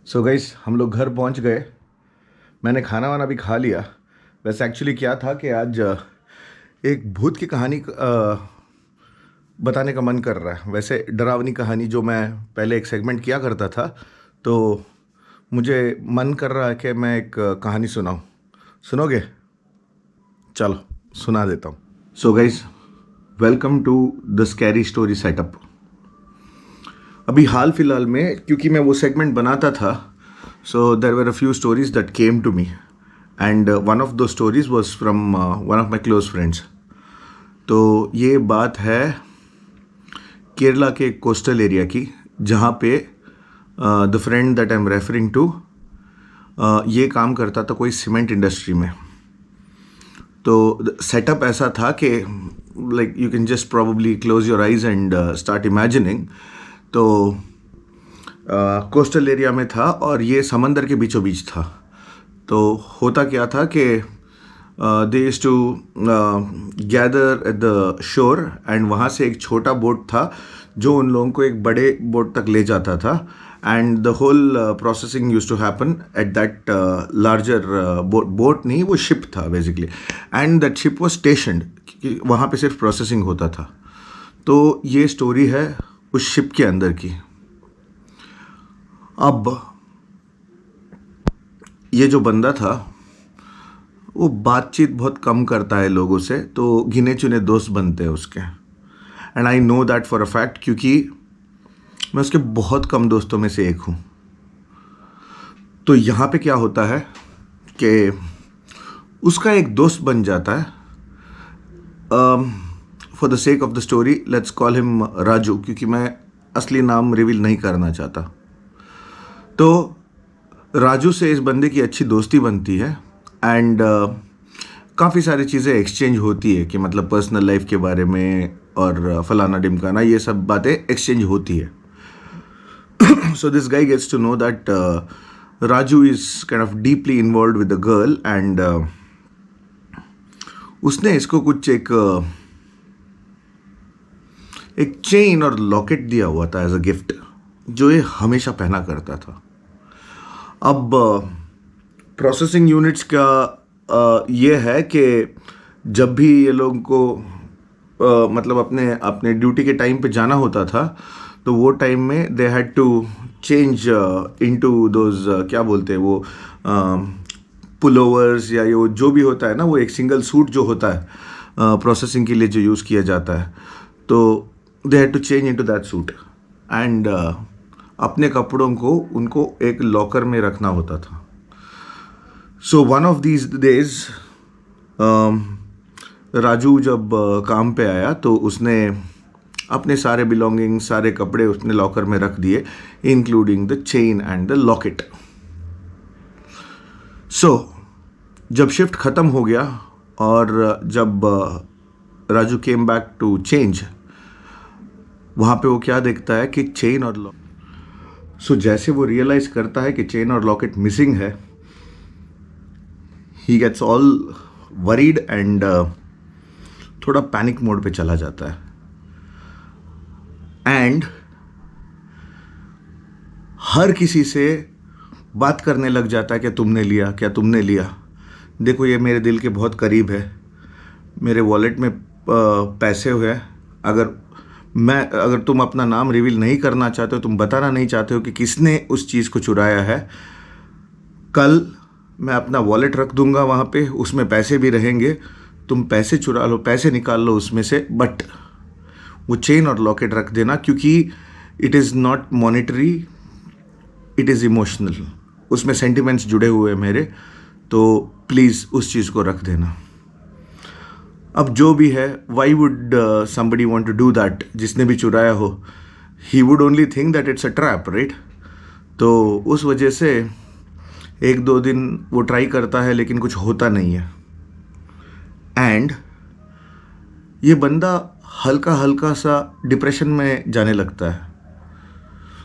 So guys हम लोग घर पहुंच गए। मैंने खाना वाना भी खा लिया। वैसे एक्चुअली क्या था कि आज एक भूत की कहानी बताने का मन कर रहा है। वैसे डरावनी कहानी जो मैं पहले एक सेगमेंट किया करता था, तो मुझे मन कर रहा है कि मैं एक कहानी सुनाऊं। सुनोगे? चलो सुना देता हूँ। So guys, welcome to the scary story setup. अभी हाल फिलहाल में क्योंकि मैं वो सेगमेंट बनाता था, so there were a few stories that came to me and one of the stories was from one of my close friends. तो ये बात है केरला के कोस्टल एरिया की, जहाँ पे the friend that I am referring to ये काम करता था कोई सीमेंट इंडस्ट्री में। तो सेटअप ऐसा था कि like you can just probably close your eyes and start imagining. तो कोस्टल एरिया में था और ये समंदर के बीचों बीच था। तो होता क्या था कि they used to gather at the shore and वहाँ से एक छोटा बोट था जो उन लोगों को एक बड़े बोट तक ले जाता था। And the whole processing used to happen at that larger boat नहीं, वो शिप था basically. And that ship was stationed, वहाँ पे सिर्फ प्रोसेसिंग होता था। तो ये स्टोरी है उस शिप के अंदर की। अब ये जो बंदा था वो बातचीत बहुत कम करता है लोगों से, तो गिने चुने दोस्त बनते हैं उसके। And I know that for a fact, क्योंकि मैं उसके बहुत कम दोस्तों में से एक हूँ। तो यहाँ पे क्या होता है कि उसका एक दोस्त बन जाता है। For the sake of the story let's call him Raju, क्योंकि मैं असली नाम रिवील नहीं करना चाहता। तो राजू से इस बंदे की अच्छी दोस्ती बनती है एंड काफ़ी सारी चीज़ें एक्सचेंज होती है कि मतलब पर्सनल लाइफ के बारे में और फलाना डिमकाना, ये सब बातें एक्सचेंज होती है। So this guy gets to know that Raju is kind of deeply involve with the girl and उसने इसको कुछ एक चेन और लॉकेट दिया हुआ था एज अ गिफ्ट, जो ये हमेशा पहना करता था। अब प्रोसेसिंग यूनिट्स का ये है कि जब भी ये लोगों को मतलब अपने अपने ड्यूटी के टाइम पे जाना होता था, तो वो टाइम में they had to change into those क्या बोलते हैं वो पुलोवर्स या ये जो भी होता है ना, वो एक सिंगल सूट जो होता है प्रोसेसिंग के लिए जो यूज़ किया जाता है, तो they had to change into that suit and अपने कपड़ों को उनको एक लॉकर में रखना होता था। So one of these days Raju जब काम पे आया तो उसने अपने सारे बिलोंगिंग, सारे कपड़े उसने लॉकर में रख दिए, including the chain and the locket. So जब शिफ्ट ख़त्म हो गया और जब Raju came back to change, वहाँ पे वो क्या देखता है कि चेन और लॉकेट। सो जैसे वो रियलाइज़ करता है कि चेन और लॉकेट मिसिंग है, he gets all worried and थोड़ा पैनिक मोड पे चला जाता है। एंड हर किसी से बात करने लग जाता है कि तुमने लिया, क्या तुमने लिया, देखो ये मेरे दिल के बहुत करीब है, मेरे वॉलेट में पैसे हुए, अगर तुम अपना नाम रिवील नहीं करना चाहते हो, तुम बताना नहीं चाहते हो कि किसने उस चीज़ को चुराया है, कल मैं अपना वॉलेट रख दूंगा वहाँ पे, उसमें पैसे भी रहेंगे, तुम पैसे चुरा लो, पैसे निकाल लो उसमें से, बट वो चेन और लॉकेट रख देना, क्योंकि it is not monetary, it is emotional, उसमें सेंटिमेंट्स जुड़े हुए हैं मेरे, तो प्लीज़ उस चीज़ को रख देना। अब जो भी है, why would somebody want to do that? जिसने भी चुराया हो, he would only think that it's a trap, right? तो उस वजह से एक दो दिन वो ट्राई करता है लेकिन कुछ होता नहीं है। एंड ये बंदा हल्का हल्का सा डिप्रेशन में जाने लगता है।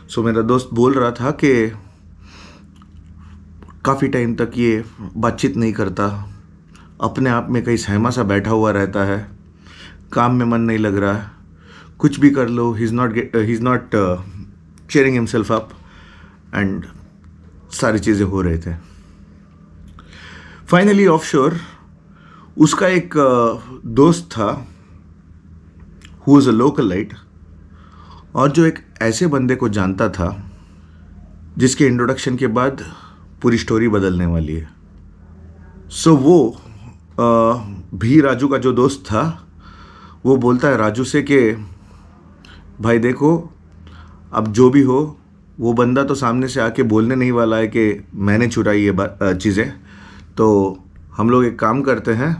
सो मेरा दोस्त बोल रहा था कि काफ़ी टाइम तक ये बातचीत नहीं करता, अपने आप में कहीं सहमा सा बैठा हुआ रहता है, काम में मन नहीं लग रहा है, कुछ भी कर लो, he is not cheering himself up, and सारी चीज़ें हो रहे थे। फाइनली ऑफशोर उसका एक दोस्त था, हु वाज अ लोकलाइट, और जो एक ऐसे बंदे को जानता था जिसके इंट्रोडक्शन के बाद पूरी स्टोरी बदलने वाली है। सो वो भी राजू का जो दोस्त था वो बोलता है राजू से कि भाई देखो, अब जो भी हो, वो बंदा तो सामने से आके बोलने नहीं वाला है कि मैंने चुराई ये चीज़ें, तो हम लोग एक काम करते हैं,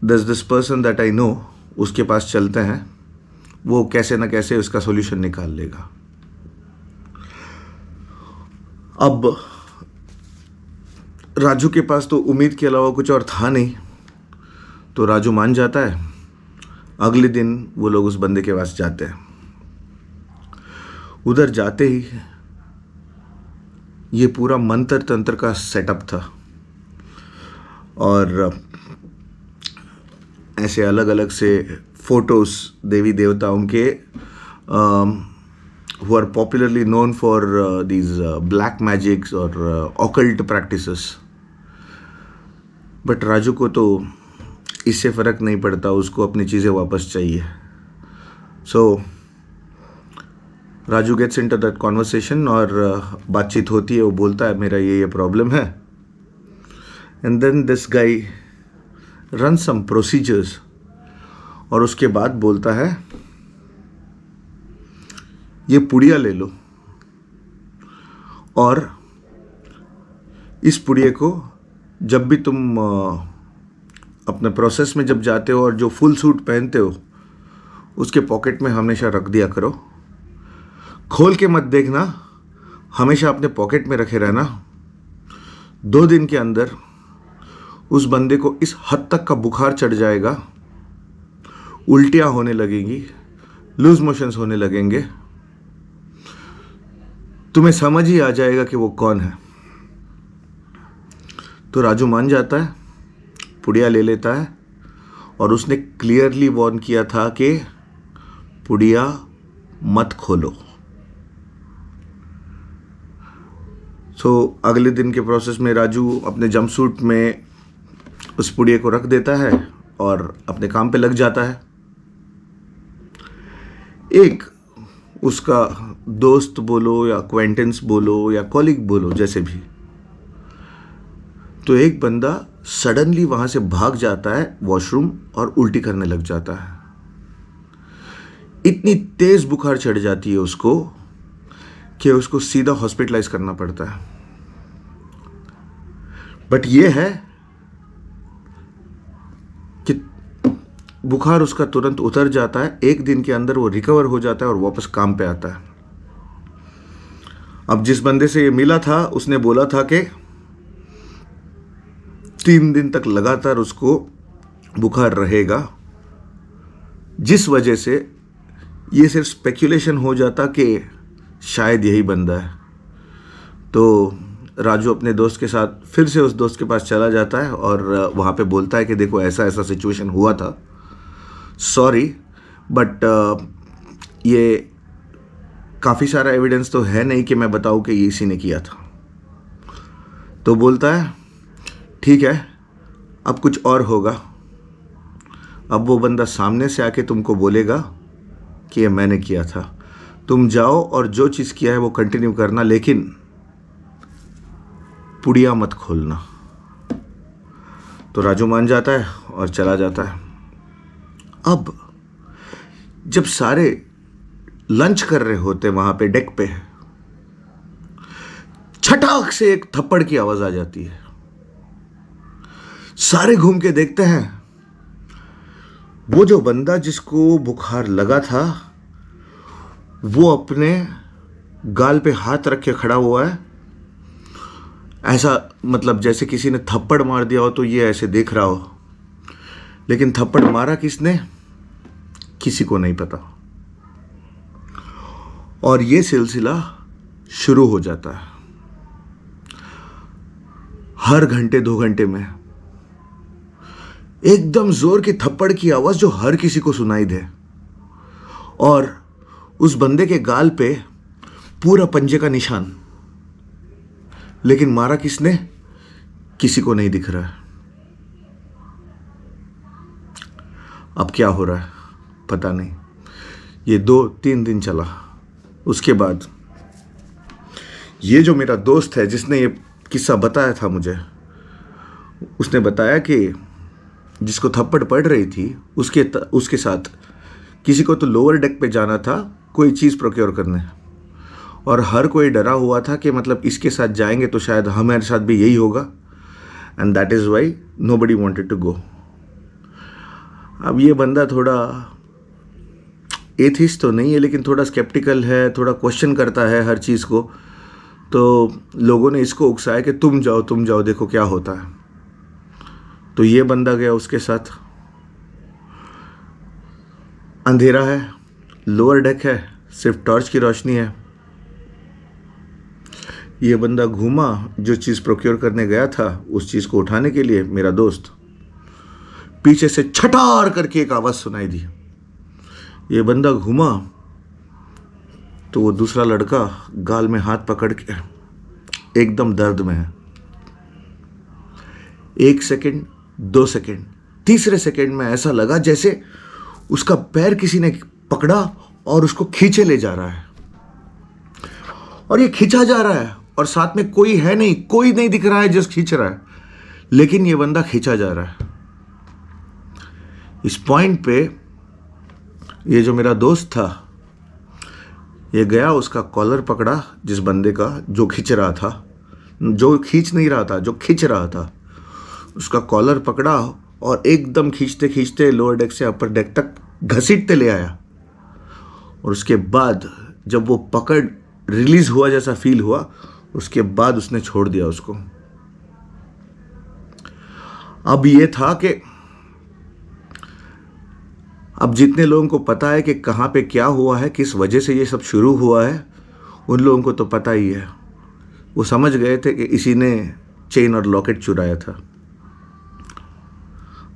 this person that I know, उसके पास चलते हैं, वो कैसे ना कैसे उसका सॉल्यूशन निकाल लेगा। अब राजू के पास तो उम्मीद के अलावा कुछ और था नहीं, तो राजू मान जाता है। अगले दिन वो लोग उस बंदे के पास जाते हैं। उधर जाते ही ये पूरा मंत्र तंत्र का सेटअप था, और ऐसे अलग अलग से फोटोज देवी देवताओं के who are popularly known for these black magics or occult practices. But Raju को तो इससे फ़र्क नहीं पड़ता, उसको अपनी चीज़ें वापस चाहिए। So Raju gets into that conversation और बातचीत होती है। वो बोलता है मेरा ये प्रॉब्लम है, and then this guy run some procedures, और उसके बाद बोलता है ये पुड़िया ले लो, और इस पुड़िया को जब भी तुम अपने प्रोसेस में जब जाते हो और जो फुल सूट पहनते हो उसके पॉकेट में हमेशा रख दिया करो, खोल के मत देखना, हमेशा अपने पॉकेट में रखे रहना। 2 दिन के अंदर उस बंदे को इस हद तक का बुखार चढ़ जाएगा, उल्टियाँ होने लगेंगी, लूज मोशंस होने लगेंगे, तुम्हें समझ ही आ जाएगा कि वो कौन है। तो राजू मान जाता है, पुड़िया ले लेता है, और उसने क्लियरली वार्न किया था कि पुड़िया मत खोलो। सो अगले दिन के प्रोसेस में राजू अपने जंपसूट में उस पुड़िया को रख देता है और अपने काम पे लग जाता है। एक उसका दोस्त बोलो या एक्वेंटेंस बोलो या कॉलीग बोलो, जैसे भी, तो एक बंदा सडनली वहां से भाग जाता है वॉशरूम और उल्टी करने लग जाता है। इतनी तेज बुखार चढ़ जाती है उसको कि उसको सीधा हॉस्पिटलाइज करना पड़ता है। बट ये है कि बुखार उसका तुरंत उतर जाता है, 1 दिन के अंदर वो रिकवर हो जाता है और वापस काम पे आता है। अब जिस बंदे से ये मिला था उसने बोला था कि 3 दिन तक लगातार उसको बुखार रहेगा, जिस वजह से ये सिर्फ स्पेक्यूलेशन हो जाता कि शायद यही बंदा है। तो राजू अपने दोस्त के साथ फिर से उस दोस्त के पास चला जाता है और वहाँ पे बोलता है कि देखो ऐसा ऐसा सिचुएशन हुआ था, सॉरी बट ये काफ़ी सारा एविडेंस तो है नहीं कि मैं बताऊँ कि ये इसी ने किया था। तो बोलता है ठीक है, अब कुछ और होगा। अब वो बंदा सामने से आके तुमको बोलेगा कि ये मैंने किया था, तुम जाओ और जो चीज़ किया है वो कंटिन्यू करना, लेकिन पुड़िया मत खोलना। तो राजू मान जाता है और चला जाता है। अब जब सारे लंच कर रहे होते वहां पे डेक पे, छटाक से एक थप्पड़ की आवाज आ जाती है। सारे घूम के देखते हैं, वो जो बंदा जिसको बुखार लगा था वो अपने गाल पे हाथ रख के खड़ा हुआ है, ऐसा मतलब जैसे किसी ने थप्पड़ मार दिया हो तो ये ऐसे देख रहा हो। लेकिन थप्पड़ मारा किसने, किसी को नहीं पता। और ये सिलसिला शुरू हो जाता है। हर घंटे 2 घंटे में एकदम जोर की थप्पड़ की आवाज जो हर किसी को सुनाई दे, और उस बंदे के गाल पे पूरा पंजे का निशान। लेकिन मारा किसने, किसी को नहीं दिख रहा है। अब क्या हो रहा है पता नहीं। ये 2-3 दिन चला। उसके बाद ये जो मेरा दोस्त है जिसने ये किस्सा बताया था मुझे, उसने बताया कि जिसको थप्पड़ पड़ रही थी उसके साथ किसी को तो लोअर डेक पे जाना था कोई चीज़ प्रोक्योर करने, और हर कोई डरा हुआ था कि मतलब इसके साथ जाएंगे तो शायद हमारे साथ भी यही होगा, and that is why nobody wanted to go. अब ये बंदा थोड़ा एथिस्ट तो नहीं है, लेकिन थोड़ा स्केप्टिकल है, थोड़ा क्वेश्चन करता है हर चीज़ को। तो लोगों ने इसको उकसाया कि तुम जाओ देखो क्या होता है। तो ये बंदा गया उसके साथ। अंधेरा है, लोअर डेक है, सिर्फ टॉर्च की रोशनी है। ये बंदा घूमा, जो चीज़ प्रोक्योर करने गया था उस चीज़ को उठाने के लिए, मेरा दोस्त पीछे से छटार करके एक आवाज़ सुनाई दी। ये बंदा घूमा तो वो दूसरा लड़का गाल में हाथ पकड़ के एकदम दर्द में है। 1 सेकंड, 2 सेकंड, तीसरे सेकंड में ऐसा लगा जैसे उसका पैर किसी ने पकड़ा और उसको खींचे ले जा रहा है, और ये खींचा जा रहा है और साथ में कोई है नहीं, कोई नहीं दिख रहा है जिस खींच रहा है, लेकिन ये बंदा खींचा जा रहा है। इस पॉइंट पे ये जो मेरा दोस्त था ये गया, उसका कॉलर पकड़ा जिस बंदे का जो खींच रहा था, जो खींच नहीं रहा था, जो खींच रहा था, उसका कॉलर पकड़ा और एकदम खींचते खींचते लोअर डेक से अपर डेक तक घसीटते ले आया। और उसके बाद जब वो पकड़ रिलीज हुआ जैसा फील हुआ, उसके बाद उसने छोड़ दिया उसको। अब ये था कि अब जितने लोगों को पता है कि कहाँ पे क्या हुआ है, किस वजह से ये सब शुरू हुआ है, उन लोगों को तो पता ही है। वो समझ गए थे कि इसी ने चेन और लॉकेट चुराया था।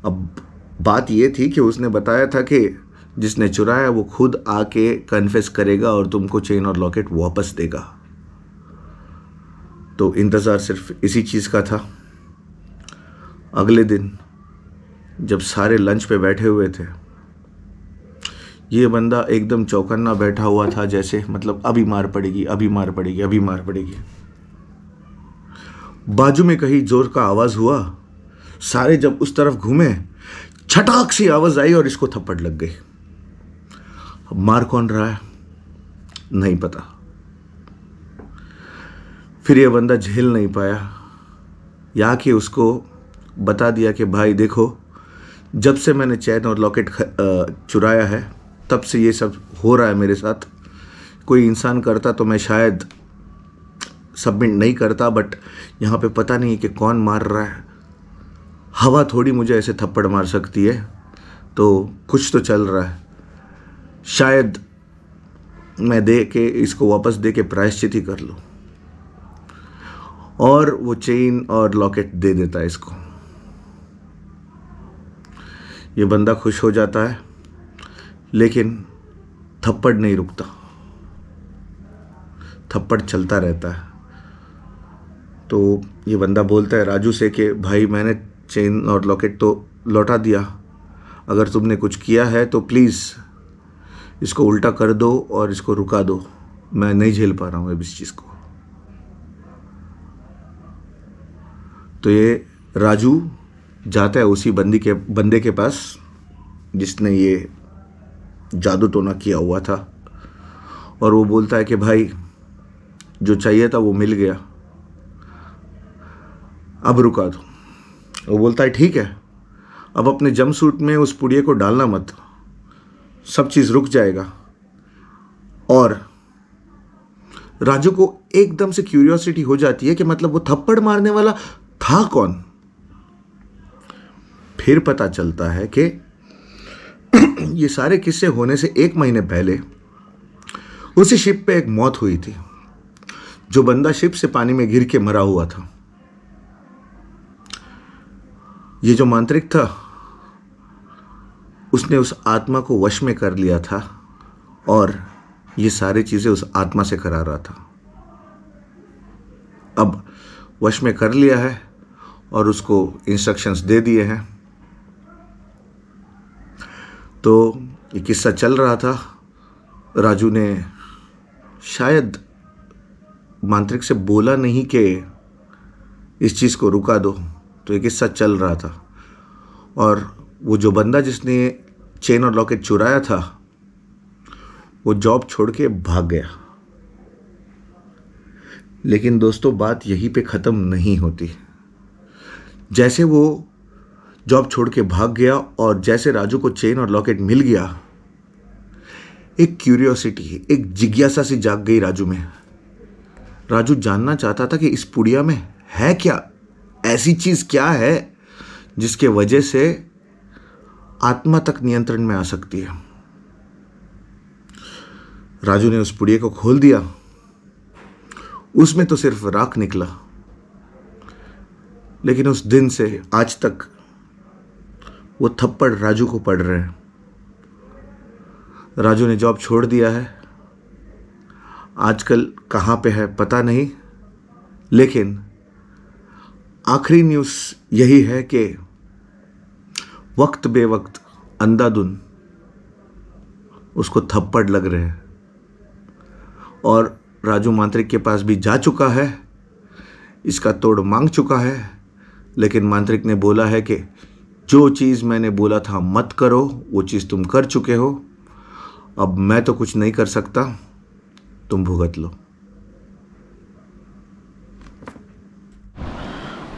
अब बात ये थी कि उसने बताया था कि जिसने चुराया वो खुद आके कन्फेस करेगा और तुमको चेन और लॉकेट वापस देगा। तो इंतज़ार सिर्फ इसी चीज़ का था। अगले दिन जब सारे लंच पे बैठे हुए थे, ये बंदा एकदम चौकन्ना बैठा हुआ था, जैसे मतलब अभी मार पड़ेगी, अभी मार पड़ेगी, अभी मार पड़ेगी। बाजू में कहीं जोर का आवाज़ हुआ, सारे जब उस तरफ घूमे, छटाक सी आवाज़ आई और इसको थप्पड़ लग गई। अब मार कौन रहा है नहीं पता। फिर ये बंदा झेल नहीं पाया, या कि उसको बता दिया कि भाई देखो, जब से मैंने चैन और लॉकेट चुराया है तब से ये सब हो रहा है मेरे साथ। कोई इंसान करता तो मैं शायद सबमिट नहीं करता, बट यहाँ पे पता नहीं कि कौन मार रहा है। हवा थोड़ी मुझे ऐसे थप्पड़ मार सकती है, तो कुछ तो चल रहा है। शायद मैं दे के इसको वापस दे के प्रायश्चित ही कर लूँ। और वो चेन और लॉकेट दे देता है इसको। ये बंदा खुश हो जाता है, लेकिन थप्पड़ नहीं रुकता, थप्पड़ चलता रहता है। तो ये बंदा बोलता है राजू से कि भाई मैंने चेन और लॉकेट तो लौटा दिया, अगर तुमने कुछ किया है तो प्लीज़ इसको उल्टा कर दो और इसको रुका दो, मैं नहीं झेल पा रहा हूँ अब इस चीज़ को। तो ये राजू जाता है उसी बंदे के पास जिसने ये जादू टोना किया हुआ था, और वो बोलता है कि भाई जो चाहिए था वो मिल गया, अब रुका दो। वो बोलता है ठीक है, अब अपने जंपसूट में उस पुड़िये को डालना मत, सब चीज़ रुक जाएगा। और राजू को एकदम से क्यूरियोसिटी हो जाती है कि मतलब वो थप्पड़ मारने वाला था कौन। फिर पता चलता है कि ये सारे किस्से होने से 1 महीने पहले उसी शिप पे एक मौत हुई थी। जो बंदा शिप से पानी में गिर के मरा हुआ था, ये जो मांत्रिक था उसने उस आत्मा को वश में कर लिया था और ये सारी चीज़ें उस आत्मा से करा रहा था। अब वश में कर लिया है और उसको इंस्ट्रक्शंस दे दिए हैं। तो ये किस्सा चल रहा था। राजू ने शायद मांत्रिक से बोला नहीं कि इस चीज़ को रुका दो, तो ये किस्सा चल रहा था। और वो जो बंदा जिसने चेन और लॉकेट चुराया था वो जॉब छोड़ के भाग गया। लेकिन दोस्तों, बात यहीं पे ख़त्म नहीं होती। जैसे वो जॉब छोड़ के भाग गया और जैसे राजू को चेन और लॉकेट मिल गया, एक क्यूरियोसिटी, एक जिज्ञासा सी जाग गई राजू में। राजू जानना चाहता था कि इस पुड़िया में है क्या, ऐसी चीज़ क्या है जिसके वजह से आत्मा तक नियंत्रण में आ सकती है। राजू ने उस पुड़िया को खोल दिया। उसमें तो सिर्फ राख निकला। लेकिन उस दिन से आज तक वो थप्पड़ राजू को पड़ रहे हैं। राजू ने जॉब छोड़ दिया है। आजकल कहाँ पे है पता नहीं, लेकिन आखिरी न्यूज़ यही है कि वक्त बेवक्त अंधाधुन उसको थप्पड़ लग रहे हैं। और राजू मांत्रिक के पास भी जा चुका है, इसका तोड़ मांग चुका है, लेकिन मांत्रिक ने बोला है कि जो चीज़ मैंने बोला था मत करो, वो चीज़ तुम कर चुके हो। अब मैं तो कुछ नहीं कर सकता, तुम भुगत लो।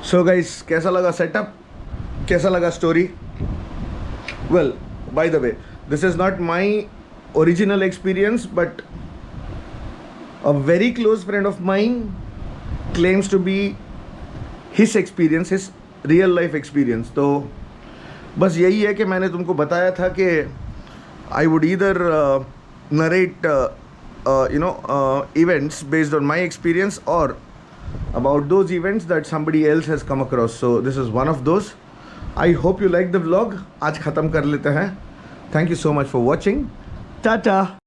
सो गाइस, कैसा लगा सेटअप, कैसा लगा story? Well, by the way, this is not my original experience, but a very close friend of mine claims to be his experience, his real life experience. तो बस यही है कि मैंने तुमको बताया था कि I would either narrate events based on my experience or about those events that somebody else has come across. So this is one of those. I hope you like the vlog. आज ख़त्म कर लेते हैं. Thank you so much for watching. Tata.